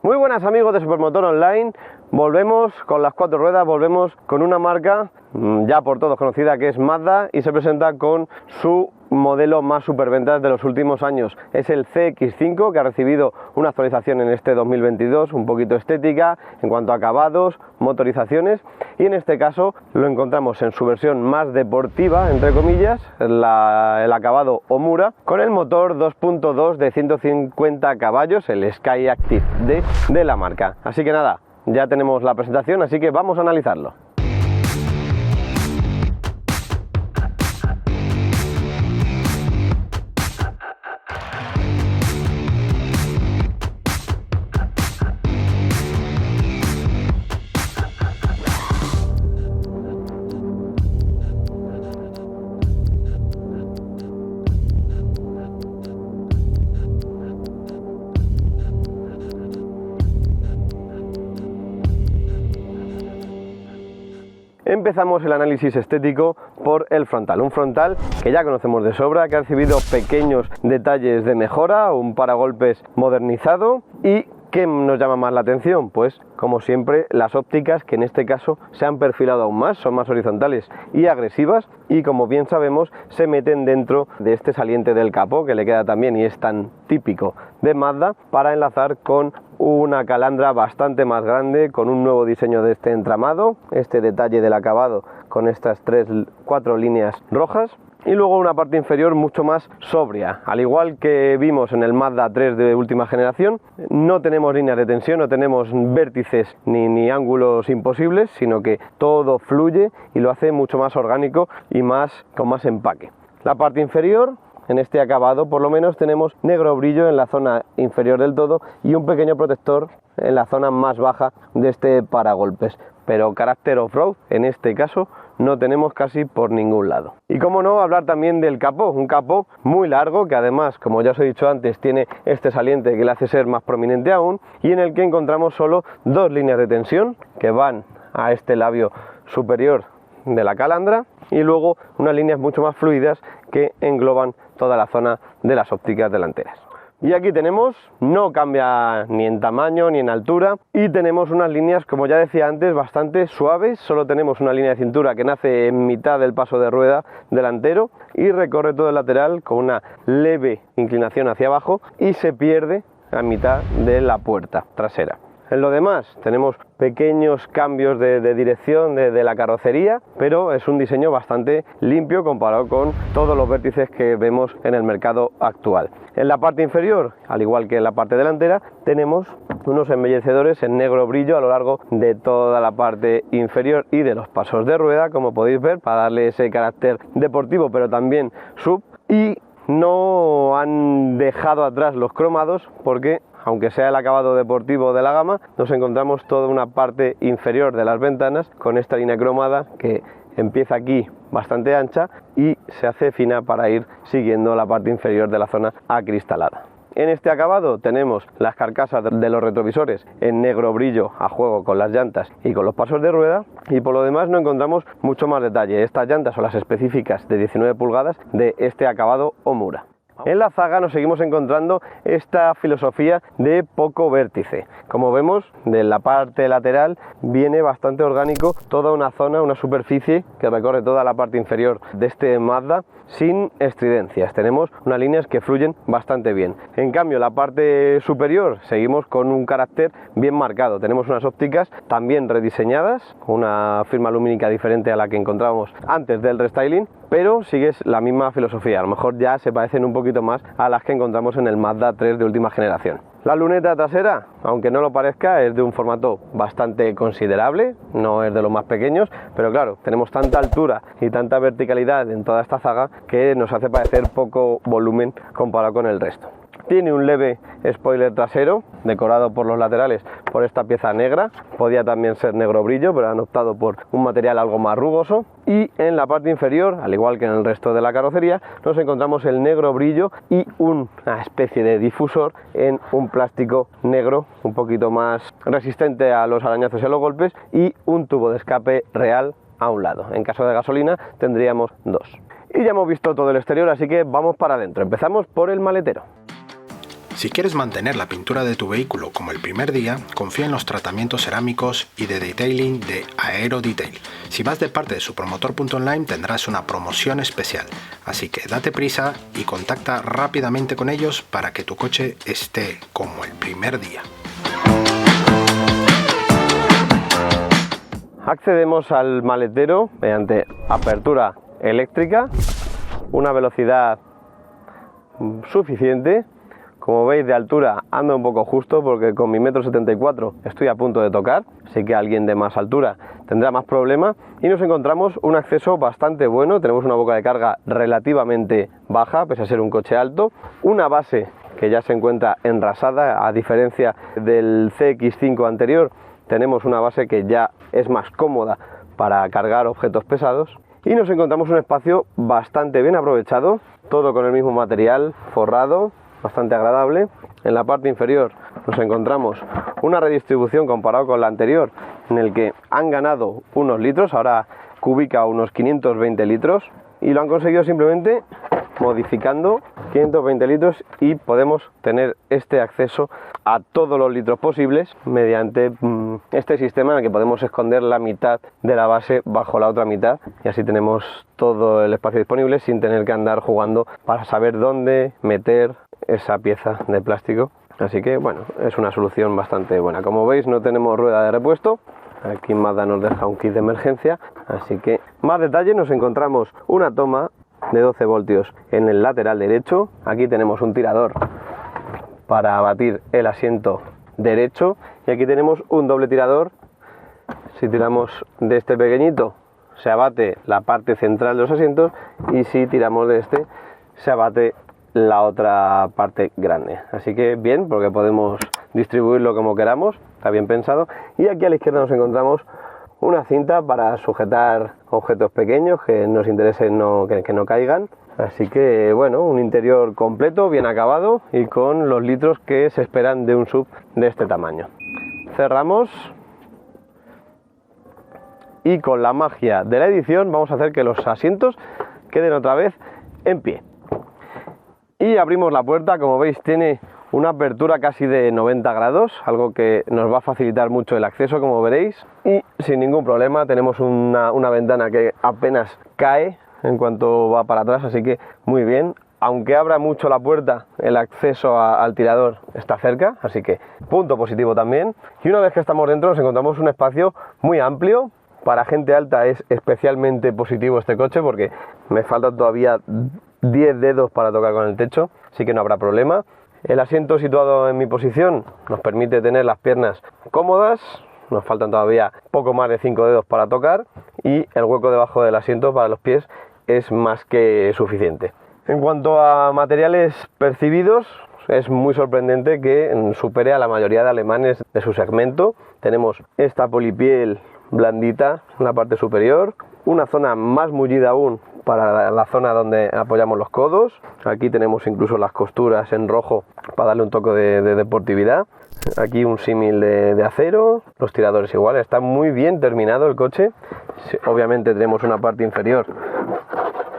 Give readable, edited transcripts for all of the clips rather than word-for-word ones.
Muy buenas amigos de Supermotor Online, volvemos con las cuatro ruedas, volvemos con una marca ya por todos conocida que es Mazda y se presenta con su modelo más superventas de los últimos años. Es el CX-5 que ha recibido una actualización en este 2022, un poquito estética en cuanto a acabados, motorizaciones, y en este caso lo encontramos en su versión más deportiva, entre comillas, el acabado Omura, con el motor 2.2 de 150 caballos, el Sky Active D de la marca. Así que nada, ya tenemos la presentación, así que vamos a analizarlo. Empezamos el análisis estético por el frontal, un frontal que ya conocemos de sobra, que ha recibido pequeños detalles de mejora, un paragolpes modernizado. ¿Y qué nos llama más la atención? Pues como siempre las ópticas, que en este caso se han perfilado aún más, son más horizontales y agresivas, y como bien sabemos se meten dentro de este saliente del capó que le queda también y es tan típico de Mazda, para enlazar con una calandra bastante más grande, con un nuevo diseño de este entramado, este detalle del acabado con estas 4 líneas rojas, y luego una parte inferior mucho más sobria. Al igual que vimos en el Mazda 3 de última generación, no tenemos líneas de tensión, no tenemos vértices ni ángulos imposibles, sino que todo fluye y lo hace mucho más orgánico y con más empaque. La parte inferior, en este acabado por lo menos, tenemos negro brillo en la zona inferior del todo y un pequeño protector en la zona más baja de este paragolpes, pero carácter off-road en este caso no tenemos casi por ningún lado. Y cómo no hablar también del capó, un capó muy largo que además, como ya os he dicho antes, tiene este saliente que le hace ser más prominente aún, y en el que encontramos solo 2 líneas de tensión que van a este labio superior de la calandra, y luego unas líneas mucho más fluidas que engloban toda la zona de las ópticas delanteras. Y aquí tenemos, no cambia ni en tamaño ni en altura, y tenemos unas líneas, como ya decía antes, bastante suaves. Solo tenemos una línea de cintura que nace en mitad del paso de rueda delantero y recorre todo el lateral con una leve inclinación hacia abajo y se pierde a mitad de la puerta trasera. En lo demás tenemos pequeños cambios de dirección de la carrocería, pero es un diseño bastante limpio comparado con todos los vértices que vemos en el mercado actual. En la parte inferior, al igual que en la parte delantera, tenemos unos embellecedores en negro brillo a lo largo de toda la parte inferior y de los pasos de rueda, como podéis ver, para darle ese carácter deportivo pero también sub. Y no han dejado atrás los cromados, porque aunque sea el acabado deportivo de la gama, nos encontramos toda una parte inferior de las ventanas con esta línea cromada que empieza aquí bastante ancha y se hace fina para ir siguiendo la parte inferior de la zona acristalada. En este acabado tenemos las carcasas de los retrovisores en negro brillo a juego con las llantas y con los pasos de rueda, y por lo demás no encontramos mucho más detalle. Estas llantas son las específicas de 19 pulgadas de este acabado Omura. En la zaga nos seguimos encontrando esta filosofía de poco vértice. Como vemos, de la parte lateral viene bastante orgánico toda una zona, una superficie que recorre toda la parte inferior de este Mazda sin estridencias. Tenemos unas líneas que fluyen bastante bien. En cambio, la parte superior seguimos con un carácter bien marcado. Tenemos unas ópticas también rediseñadas, con una firma lumínica diferente a la que encontrábamos antes del restyling, pero sigues la misma filosofía. A lo mejor ya se parecen un poquito más a las que encontramos en el Mazda 3 de última generación. La luneta trasera, aunque no lo parezca, es de un formato bastante considerable, no es de los más pequeños, pero claro, tenemos tanta altura y tanta verticalidad en toda esta zaga que nos hace parecer poco volumen comparado con el resto. Tiene un leve spoiler trasero decorado por los laterales por esta pieza negra, podía también ser negro brillo, pero han optado por un material algo más rugoso. Y en la parte inferior, al igual que en el resto de la carrocería, nos encontramos el negro brillo y una especie de difusor en un plástico negro un poquito más resistente a los arañazos y a los golpes, y un tubo de escape real a un lado. En caso de gasolina tendríamos 2. Y ya hemos visto todo el exterior, así que vamos para adentro. Empezamos por el maletero. Si quieres mantener la pintura de tu vehículo como el primer día, confía en los tratamientos cerámicos y de detailing de Aero Detail. Si vas de parte de supromotor.online tendrás una promoción especial, así que date prisa y contacta rápidamente con ellos para que tu coche esté como el primer día. Accedemos al maletero mediante apertura eléctrica, una velocidad suficiente. Como veis, de altura ando un poco justo porque con mi 1,74 m estoy a punto de tocar, así que alguien de más altura tendrá más problema. Y nos encontramos un acceso bastante bueno, tenemos una boca de carga relativamente baja, pese a ser un coche alto, una base que ya se encuentra enrasada, a diferencia del CX5 anterior, tenemos una base que ya es más cómoda para cargar objetos pesados. Y nos encontramos un espacio bastante bien aprovechado, todo con el mismo material, forrado, bastante agradable. En la parte inferior nos encontramos una redistribución comparado con la anterior, en el que han ganado unos litros, ahora cubica unos 520 litros, y lo han conseguido simplemente modificando 520 litros y podemos tener este acceso a todos los litros posibles mediante este sistema en el que podemos esconder la mitad de la base bajo la otra mitad, y así tenemos todo el espacio disponible sin tener que andar jugando para saber dónde meter esa pieza de plástico. Así que bueno, es una solución bastante buena. Como veis, no tenemos rueda de repuesto. Aquí Mazda nos deja un kit de emergencia, así que más detalle. Nos encontramos una toma de 12 voltios en el lateral derecho. Aquí tenemos un tirador para abatir el asiento derecho, y aquí tenemos un doble tirador. Si tiramos de este pequeñito se abate la parte central de los asientos, y si tiramos de este se abate la otra parte grande. Así que bien, porque podemos distribuirlo como queramos, está bien pensado. Y aquí a la izquierda nos encontramos una cinta para sujetar objetos pequeños que nos interese que no caigan. Así que bueno, un interior completo, bien acabado y con los litros que se esperan de un SUV de este tamaño. Cerramos y con la magia de la edición vamos a hacer que los asientos queden otra vez en pie. Y abrimos la puerta. Como veis, tiene una apertura casi de 90 grados, algo que nos va a facilitar mucho el acceso, como veréis, y sin ningún problema. Tenemos una ventana que apenas cae en cuanto va para atrás, así que muy bien. Aunque abra mucho la puerta, el acceso al tirador está cerca, así que punto positivo también. Y una vez que estamos dentro nos encontramos un espacio muy amplio. Para gente alta es especialmente positivo este coche porque me faltan todavía 10 dedos para tocar con el techo, así que no habrá problema. El asiento situado en mi posición nos permite tener las piernas cómodas, nos faltan todavía poco más de 5 dedos para tocar, y el hueco debajo del asiento para los pies es más que suficiente. En cuanto a materiales percibidos, es muy sorprendente que supere a la mayoría de alemanes de su segmento. Tenemos esta polipiel blandita en la parte superior, una zona más mullida aún para la zona donde apoyamos los codos. Aquí tenemos incluso las costuras en rojo para darle un toque de deportividad. Aquí un símil de acero, los tiradores igual. Está muy bien terminado el coche. Obviamente tenemos una parte inferior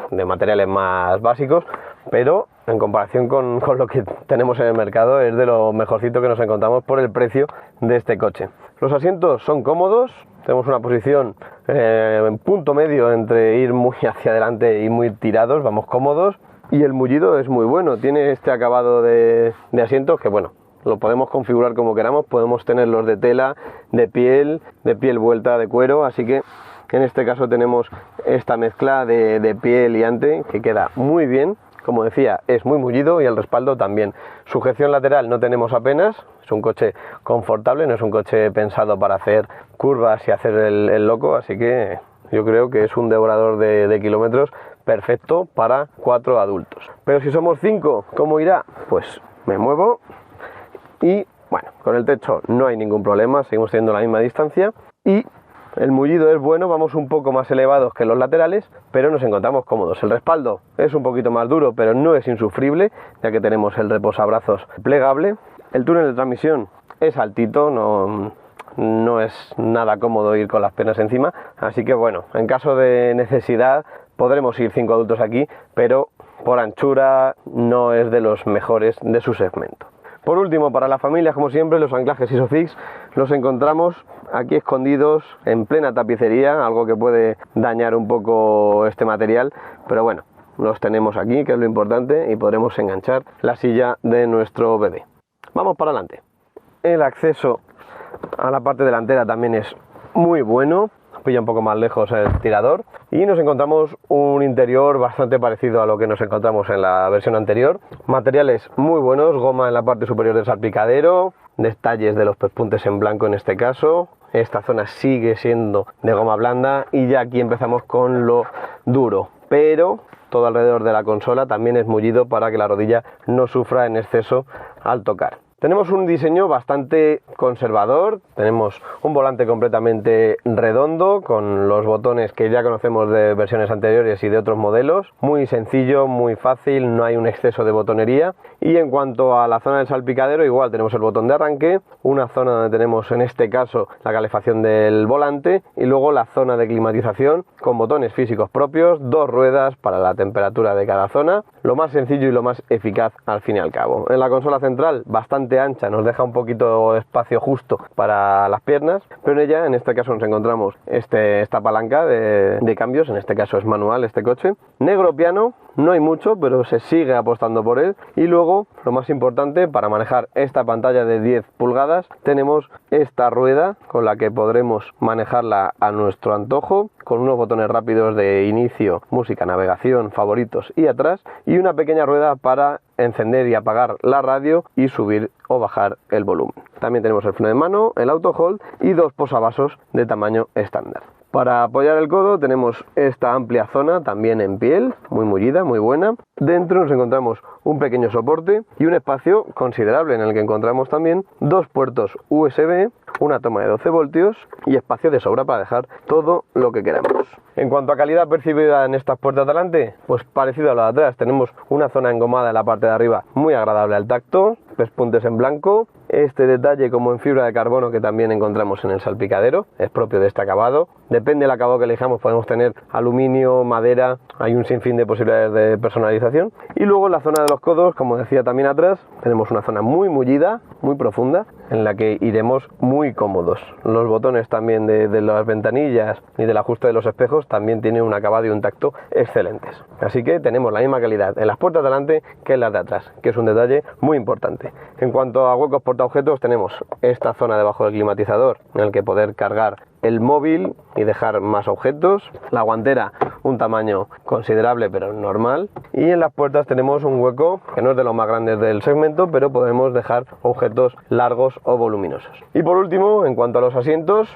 de materiales más básicos, pero en comparación con lo que tenemos en el mercado es de lo mejorcito que nos encontramos por el precio de este coche. Los asientos son cómodos, tenemos una posición en punto medio entre ir muy hacia adelante y muy tirados, vamos cómodos, y el mullido es muy bueno. Tiene este acabado de asientos que bueno, lo podemos configurar como queramos. Podemos tenerlos de tela, de piel vuelta, de cuero, así que en este caso tenemos esta mezcla de piel y ante que queda muy bien. Como decía, es muy mullido y el respaldo también. Sujeción lateral no tenemos apenas, es un coche confortable, no es un coche pensado para hacer curvas y hacer el loco, así que yo creo que es un devorador de kilómetros perfecto para 4 adultos. Pero si somos 5, ¿cómo irá? Pues me muevo y bueno, con el techo no hay ningún problema, seguimos teniendo la misma distancia y el mullido es bueno, vamos un poco más elevados que los laterales, pero nos encontramos cómodos. El respaldo es un poquito más duro, pero no es insufrible, ya que tenemos el reposabrazos plegable. El túnel de transmisión es altito, no es nada cómodo ir con las piernas encima, así que bueno, en caso de necesidad podremos ir 5 adultos aquí, pero por anchura no es de los mejores de su segmento. Por último, para las familias, como siempre, los anclajes Isofix los encontramos aquí escondidos en plena tapicería, algo que puede dañar un poco este material, pero bueno, los tenemos aquí, que es lo importante, y podremos enganchar la silla de nuestro bebé. Vamos para adelante. El acceso a la parte delantera también es muy bueno, pilla un poco más lejos el tirador, y nos encontramos un interior bastante parecido a lo que nos encontramos en la versión anterior. Materiales muy buenos, goma en la parte superior del salpicadero, detalles de los pespuntes en blanco en este caso. Esta zona sigue siendo de goma blanda y ya aquí empezamos con lo duro, pero todo alrededor de la consola también es mullido para que la rodilla no sufra en exceso al tocar. Tenemos un diseño bastante conservador, tenemos un volante completamente redondo con los botones que ya conocemos de versiones anteriores y de otros modelos, muy sencillo, muy fácil, no hay un exceso de botonería. Y en cuanto a la zona del salpicadero, igual tenemos el botón de arranque, una zona donde tenemos en este caso la calefacción del volante y luego la zona de climatización con botones físicos propios, 2 ruedas para la temperatura de cada zona, lo más sencillo y lo más eficaz al fin y al cabo. En la consola central bastante ancha, nos deja un poquito de espacio justo para las piernas, pero en ella en este caso nos encontramos esta palanca de cambios, en este caso es manual este coche, negro piano, no hay mucho pero se sigue apostando por él. Y luego lo más importante, para manejar esta pantalla de 10 pulgadas tenemos esta rueda con la que podremos manejarla a nuestro antojo, con unos botones rápidos de inicio, música, navegación, favoritos y atrás, y una pequeña rueda para encender y apagar la radio y subir o bajar el volumen. También tenemos el freno de mano, el auto hold y 2 posavasos de tamaño estándar. Para apoyar el codo tenemos esta amplia zona también en piel, muy mullida, muy buena. Dentro nos encontramos un pequeño soporte y un espacio considerable en el que encontramos también 2 puertos USB, una toma de 12 voltios y espacio de sobra para dejar todo lo que queramos. En cuanto a calidad percibida en estas puertas de delante, pues parecido a la de atrás, tenemos una zona engomada en la parte de arriba muy agradable al tacto, pespuntes en blanco, este detalle como en fibra de carbono que también encontramos en el salpicadero, es propio de este acabado. Depende del acabado que elijamos, podemos tener aluminio, madera, hay un sinfín de posibilidades de personalización. Y luego en la zona de los codos, como decía también atrás, tenemos una zona muy mullida, muy profunda, en la que iremos muy cómodos. Los botones también de las ventanillas y del ajuste de los espejos también tienen un acabado y un tacto excelentes. Así que tenemos la misma calidad en las puertas de delante que en las de atrás, que es un detalle muy importante. En cuanto a huecos portaobjetos, tenemos esta zona debajo del climatizador en el que poder cargar el móvil y dejar más objetos, la guantera un tamaño considerable pero normal, y en las puertas tenemos un hueco que no es de los más grandes del segmento, pero podemos dejar objetos largos o voluminosos. Y por último, en cuanto a los asientos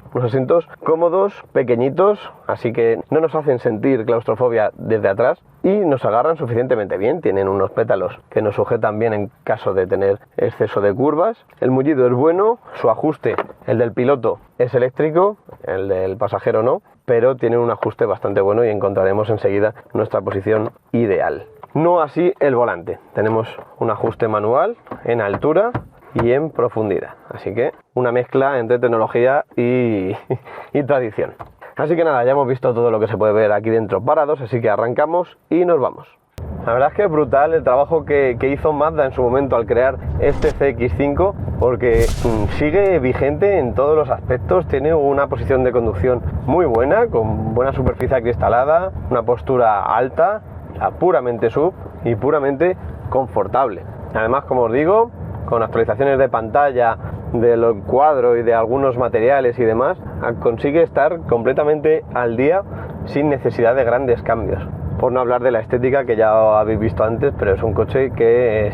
cómodos, pequeñitos, así que no nos hacen sentir claustrofobia desde atrás y nos agarran suficientemente bien, tienen unos pétalos que nos sujetan bien en caso de tener exceso de curvas, el mullido es bueno, su ajuste, el del piloto, es eléctrico, el del pasajero no, pero tiene un ajuste bastante bueno y encontraremos enseguida nuestra posición ideal. No así el volante, tenemos un ajuste manual en altura y en profundidad, así que una mezcla entre tecnología y tradición. Así que nada, ya hemos visto todo lo que se puede ver aquí dentro parados, así que arrancamos y nos vamos. La verdad es que es brutal el trabajo que hizo Mazda en su momento al crear este CX-5, porque sigue vigente en todos los aspectos, tiene una posición de conducción muy buena, con buena superficie acristalada, una postura alta, puramente SUV y puramente confortable. Además, como os digo, con actualizaciones de pantalla, del cuadro y de algunos materiales y demás, consigue estar completamente al día sin necesidad de grandes cambios. Por no hablar de la estética, que ya habéis visto antes, pero es un coche que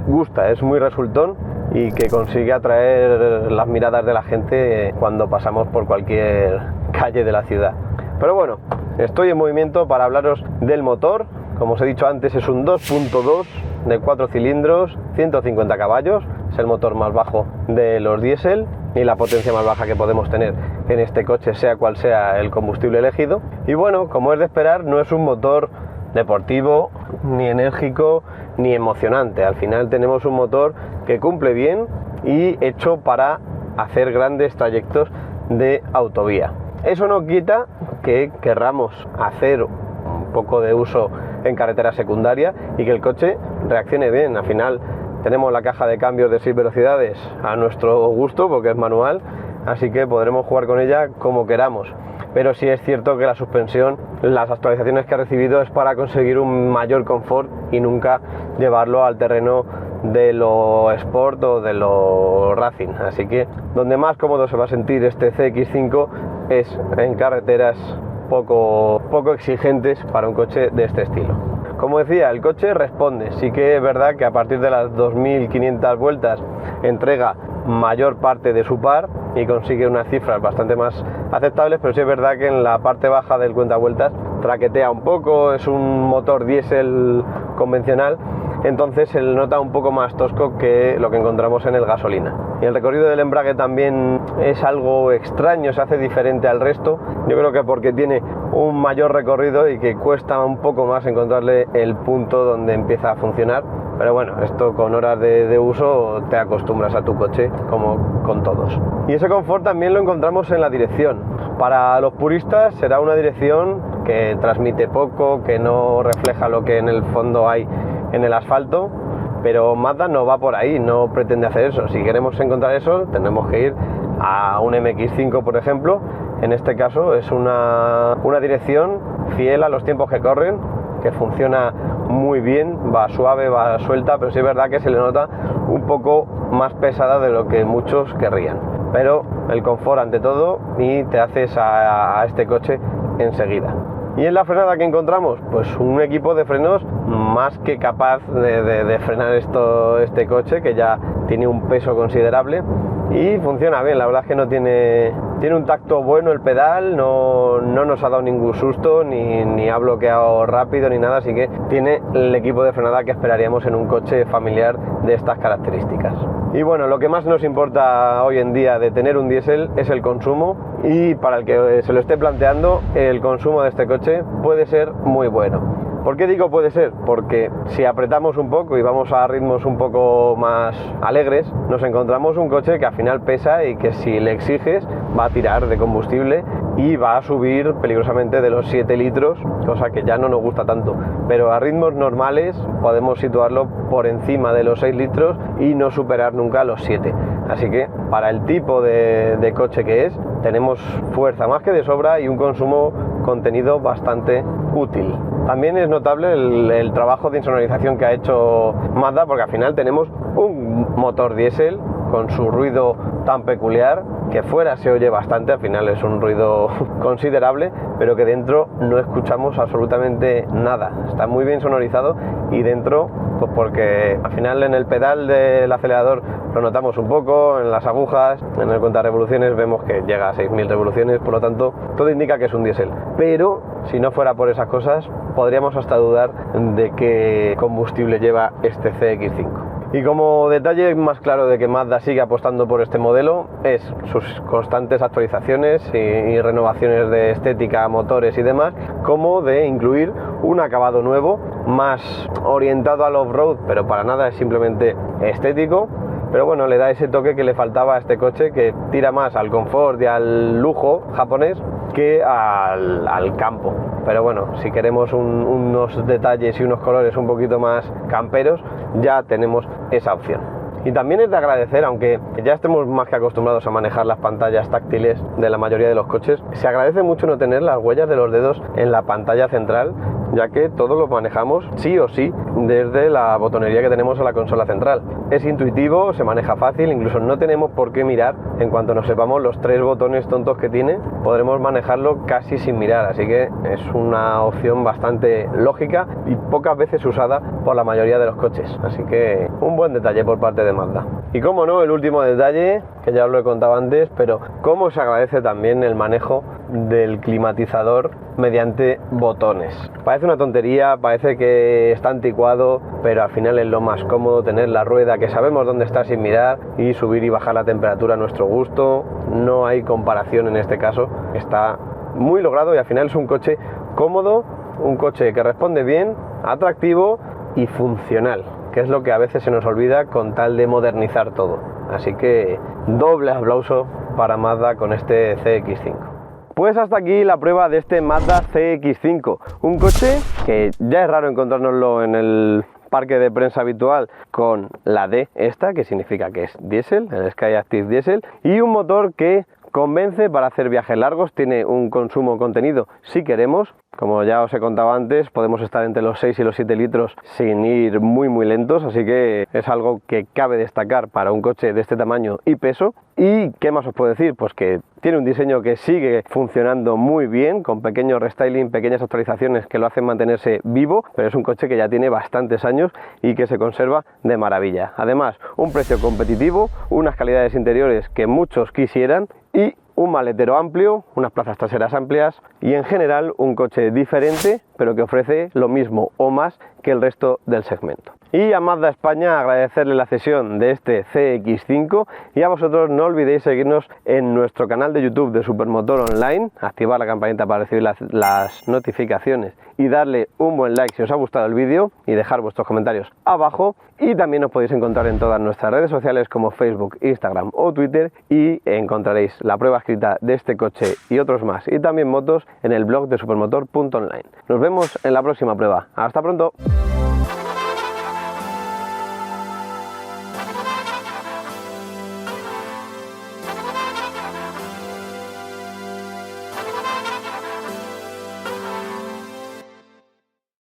gusta, es muy resultón y que consigue atraer las miradas de la gente cuando pasamos por cualquier calle de la ciudad. Pero bueno, estoy en movimiento para hablaros del motor. Como os he dicho antes, es un 2.2 de 4 cilindros, 150 caballos, es el motor más bajo de los diésel y la potencia más baja que podemos tener en este coche, sea cual sea el combustible elegido. Y bueno, como es de esperar, no es un motor deportivo, ni enérgico, ni emocionante. Al final tenemos un motor que cumple bien y hecho para hacer grandes trayectos de autovía. Eso no quita que querramos hacer un poco de uso en carretera secundaria y que el coche reaccione bien. Al final Tenemos la caja de cambios de 6 velocidades a nuestro gusto porque es manual, así que podremos jugar con ella como queramos. Pero sí es cierto que la suspensión, las actualizaciones que ha recibido es para conseguir un mayor confort y nunca llevarlo al terreno de lo sport o de lo racing. Así que donde más cómodo se va a sentir este CX5 es en carreteras poco exigentes para un coche de este estilo. Como decía, el coche responde. Sí que es verdad que a partir de las 2500 vueltas entrega mayor parte de su par y consigue unas cifras bastante más aceptables, pero sí es verdad que en la parte baja del cuentavueltas traquetea un poco. Es un motor diésel convencional, entonces se le nota un poco más tosco que lo que encontramos en el gasolina. Y el recorrido del embrague también es algo extraño, se hace diferente al resto. Yo creo que porque tiene un mayor recorrido y que cuesta un poco más encontrarle el punto donde empieza a funcionar. Pero bueno, esto con horas de uso te acostumbras a tu coche, como con todos. Y ese confort también lo encontramos en la dirección. Para los puristas será una dirección que transmite poco, que no refleja lo que en el fondo hay en el asfalto, pero Mazda no va por ahí, no pretende hacer eso. Si queremos encontrar eso, tenemos que ir a un MX5, por ejemplo. En este caso es una dirección fiel a los tiempos que corren, que funciona muy bien, va suave, va suelta, pero sí es verdad que se le nota un poco más pesada de lo que muchos querrían. Pero el confort ante todo, y te haces a este coche enseguida. ¿Y en la frenada que encontramos? Pues un equipo de frenos más que capaz de frenar este coche, que ya tiene un peso considerable y funciona bien. La verdad es que no tiene un tacto bueno el pedal, no nos ha dado ningún susto, ni ha bloqueado rápido ni nada, así que tiene el equipo de frenada que esperaríamos en un coche familiar de estas características. Y bueno, lo que más nos importa hoy en día de tener un diésel es el consumo, y para el que se lo esté planteando, el consumo de este coche puede ser muy bueno. ¿Por qué digo puede ser? Porque si apretamos un poco y vamos a ritmos un poco más alegres, nos encontramos un coche que al final pesa y que si le exiges va a tirar de combustible y va a subir peligrosamente de los 7 litros, cosa que ya no nos gusta tanto. Pero a ritmos normales podemos situarlo por encima de los 6 litros y no superar nunca los 7. Así que para el tipo de coche que es, tenemos fuerza más que de sobra y un consumo contenido bastante útil. También es notable el trabajo de insonorización que ha hecho Mazda, porque al final tenemos un motor diésel con su ruido tan peculiar, que fuera se oye bastante, al final es un ruido considerable, pero que dentro no escuchamos absolutamente nada. Está muy bien sonorizado y dentro, pues porque al final en el pedal del acelerador lo notamos un poco, en las agujas, en el contarrevoluciones vemos que llega a 6.000 revoluciones, por lo tanto todo indica que es un diésel. Pero si no fuera por esas cosas, podríamos hasta dudar de qué combustible lleva este CX5. Y como detalle más claro de que Mazda sigue apostando por este modelo es sus constantes actualizaciones y renovaciones de estética, motores y demás, como de incluir un acabado nuevo, más orientado al off-road, pero para nada es simplemente estético. Pero bueno, le da ese toque que le faltaba a este coche, que tira más al confort y al lujo japonés que al campo. Pero bueno, si queremos unos detalles y unos colores un poquito más camperos, ya tenemos esa opción. Y también es de agradecer, aunque ya estemos más que acostumbrados a manejar las pantallas táctiles de la mayoría de los coches, se agradece mucho no tener las huellas de los dedos en la pantalla central, ya que todo lo manejamos sí o sí desde la botonería que tenemos en la consola central. Es intuitivo, se maneja fácil, incluso no tenemos por qué mirar. En cuanto nos sepamos los 3 botones tontos que tiene, podremos manejarlo casi sin mirar, así que es una opción bastante lógica y pocas veces usada por la mayoría de los coches, así que un buen detalle por parte de Mazda. Y como no, el último detalle, que ya os lo he contado antes, pero cómo se agradece también el manejo del climatizador mediante botones. Parece una tontería, parece que está anticuado, pero al final es lo más cómodo tener la rueda que sabemos dónde está sin mirar y subir y bajar la temperatura a nuestro gusto. No hay comparación en este caso, está muy logrado y al final es un coche cómodo, un coche que responde bien, atractivo y funcional, que es lo que a veces se nos olvida con tal de modernizar todo. Así que doble aplauso para Mazda con este CX5. Pues hasta aquí la prueba de este Mazda CX5, un coche que ya es raro encontrárnoslo en el parque de prensa habitual con la D esta, que significa que es diésel, el Skyactiv Diesel, y un motor que convence para hacer viajes largos. Tiene un consumo contenido si queremos. Como ya os he contado antes, podemos estar entre los 6 y los 7 litros sin ir muy lentos, así que es algo que cabe destacar para un coche de este tamaño y peso. ¿Y qué más os puedo decir? Pues que tiene un diseño que sigue funcionando muy bien, con pequeños restyling, pequeñas actualizaciones que lo hacen mantenerse vivo, pero es un coche que ya tiene bastantes años y que se conserva de maravilla. Además, un precio competitivo, unas calidades interiores que muchos quisieran y un maletero amplio, unas plazas traseras amplias y en general un coche diferente, pero que ofrece lo mismo o más que el resto del segmento. Y a Mazda España agradecerle la cesión de este CX-5 y a vosotros no olvidéis seguirnos en nuestro canal de YouTube de Supermotor Online, activar la campanita para recibir las notificaciones y darle un buen like si os ha gustado el vídeo y dejar vuestros comentarios abajo. Y también nos podéis encontrar en todas nuestras redes sociales como Facebook, Instagram o Twitter y encontraréis la prueba escrita de este coche y otros más y también motos en el blog de supermotor.online. Nos vemos en la próxima prueba. ¡Hasta pronto!